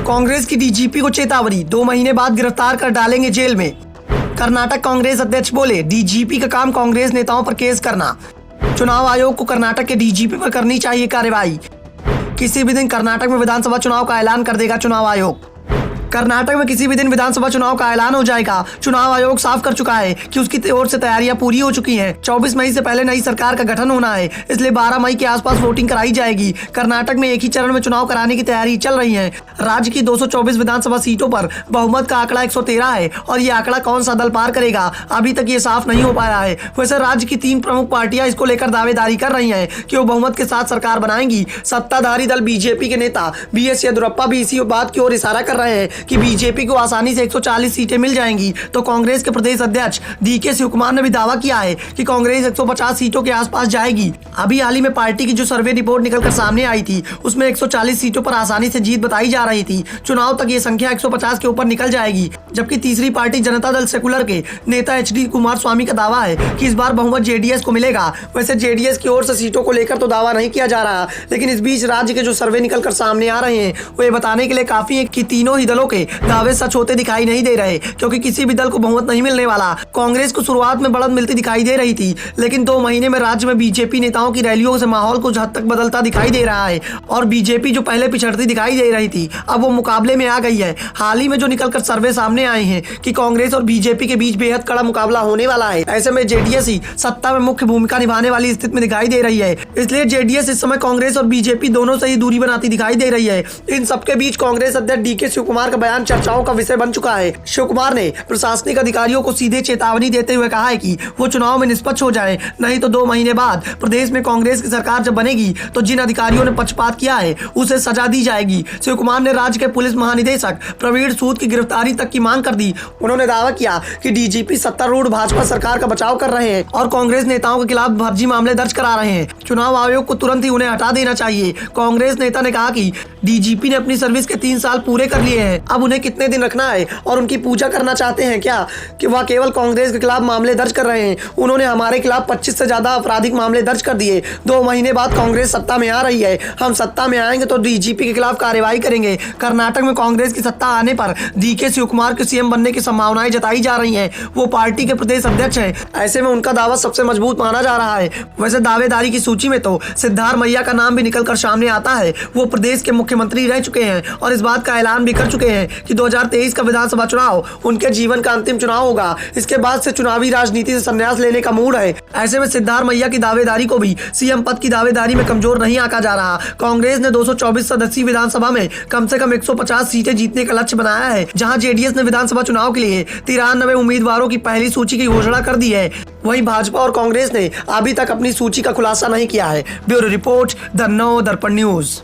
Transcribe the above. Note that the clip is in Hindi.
कांग्रेस की डीजीपी को चेतावनी, 2 महीने बाद गिरफ्तार कर डालेंगे जेल में। कर्नाटक कांग्रेस अध्यक्ष बोले, डीजीपी का काम कांग्रेस नेताओं पर केस करना। चुनाव आयोग को कर्नाटक के डीजीपी पर करनी चाहिए कार्रवाई। किसी भी दिन कर्नाटक में विधानसभा चुनाव का ऐलान कर देगा चुनाव आयोग। कर्नाटक में किसी भी दिन विधानसभा चुनाव का ऐलान हो जाएगा। चुनाव आयोग साफ कर चुका है कि उसकी ओर से तैयारियां पूरी हो चुकी हैं। 24 मई से पहले नई सरकार का गठन होना है, इसलिए 12 मई के आसपास वोटिंग कराई जाएगी। कर्नाटक में एक ही चरण में चुनाव कराने की तैयारी चल रही है। राज्य की 224 विधानसभा सीटों पर बहुमत का आंकड़ा 113 है और ये आंकड़ा कौन सा दल पार करेगा अभी तक ये साफ नहीं हो पाया है। वैसे राज्य की 3 प्रमुख पार्टियां इसको लेकर दावेदारी कर रही है कि वो बहुमत के साथ सरकार बनाएंगी। सत्ताधारी दल बीजेपी के नेता BS येदियुरप्पा भी इसी बात की ओर इशारा कर रहे हैं कि बीजेपी को आसानी से 140 सीटें मिल जाएंगी। तो कांग्रेस के प्रदेश अध्यक्ष DK शिवकुमार ने भी दावा किया है कि कांग्रेस 150 सीटों के आसपास जाएगी। अभी हाल ही में पार्टी की जो सर्वे रिपोर्ट निकलकर सामने आई थी उसमें 140 सीटों पर आसानी से जीत बताई जा रही थी। चुनाव तक ये संख्या 150 के ऊपर निकल जाएगी। जबकि तीसरी पार्टी जनता दल सेकुलर के नेता HD कुमारस्वामी का दावा है कि इस बार बहुमत JDS को मिलेगा। वैसे JDS की ओर से सीटों को लेकर तो दावा नहीं किया जा रहा, लेकिन इस बीच राज्य के जो सर्वे निकलकर सामने आ रहे हैं वो ये बताने के लिए काफी है कि तीनों ही दलों के दावे सच होते दिखाई नहीं दे रहे, क्योंकि किसी भी दल को बहुमत नहीं मिलने वाला। कांग्रेस को शुरुआत में बढ़त मिलती दिखाई दे रही थी, लेकिन 2 महीने में राज्य में बीजेपी नेताओं की रैलियों से माहौल कुछ हद तक बदलता दिखाई दे रहा है और बीजेपी जो पहले पिछड़ती दिखाई दे रही थी अब वो मुकाबले में आ गई है। हाल ही में जो निकलकर सर्वे सामने आए हैं कि कांग्रेस और बीजेपी के बीच बेहद कड़ा मुकाबला होने वाला है। ऐसे में JDS ही सत्ता में मुख्य भूमिका निभाने वाली स्थिति में दिखाई दे रही है, इसलिए JDS इस समय कांग्रेस और बीजेपी दोनों से ही दूरी बनाती दिखाई दे रही है। इन सबके बीच कांग्रेस अध्यक्ष DK शिवकुमार का बयान चर्चाओं का विषय बन चुका है। शिवकुमार ने प्रशासनिक अधिकारियों को सीधे चेतावनी देते हुए कहा है कि वो चुनाव में निष्पक्ष हो जाए, नहीं तो 2 महीने बाद प्रदेश में कांग्रेस की सरकार जब बनेगी तो जिन अधिकारियों ने पक्षपात किया है उसे सजा दी जाएगी। शिवकुमार ने राज्य के पुलिस महानिदेशक प्रवीण सूद की गिरफ्तारी तक की मांग कर दी। उन्होंने दावा किया कि DGP सत्तारूढ़ भाजपा सरकार का बचाव कर रहे हैं और कांग्रेस नेताओं के खिलाफ फर्जी मामले दर्ज करा रहे हैं। चुनाव आयोग को तुरंत ही उन्हें हटा देना चाहिए। कांग्रेस नेता ने कहा कि DGP ने अपनी सर्विस के 3 साल पूरे कर लिए हैं, अब उन्हें कितने दिन रखना है और उनकी पूजा करना चाहते हैं क्या कि वह केवल कांग्रेस के खिलाफ मामले दर्ज कर रहे हैं। उन्होंने हमारे खिलाफ 25 से ज्यादा आपराधिक मामले दर्ज कर दिए। 2 महीने बाद कांग्रेस सत्ता में आ रही है, हम सत्ता में आएंगे तो DGP के खिलाफ कार्रवाई करेंगे। कर्नाटक में कांग्रेस की सत्ता आने पर DK शिवकुमार के CM बनने की संभावनाएं जताई जा रही हैं। वो पार्टी के प्रदेश अध्यक्ष हैं, ऐसे में उनका दावा सबसे मजबूत माना जा रहा है। वैसे दावेदारी की सूची में तो सिद्धारमैया का नाम भी निकलकर सामने आता है। वो प्रदेश के मुख्यमंत्री रह चुके हैं और इस बात का ऐलान भी कर चुके हैं कि 2023 का विधानसभा चुनाव उनके जीवन का अंतिम चुनाव होगा। इसके बाद से चुनावी राजनीति से संन्यास लेने का मूड है। ऐसे में सिद्धारमैया की दावेदारी को भी CM पद की दावेदारी में कमजोर नहीं आंका जा रहा। कांग्रेस ने 224 सदस्यीय विधानसभा में कम से कम 150 सीटें जीतने का लक्ष्य बनाया है, जहां JDS ने विधानसभा चुनाव के लिए 93 उम्मीदवारों की पहली सूची की घोषणा कर दी है। वहीं भाजपा और कांग्रेस ने अभी तक अपनी सूची का खुलासा नहीं किया है। ब्यूरो रिपोर्ट, द नव दर्पण न्यूज।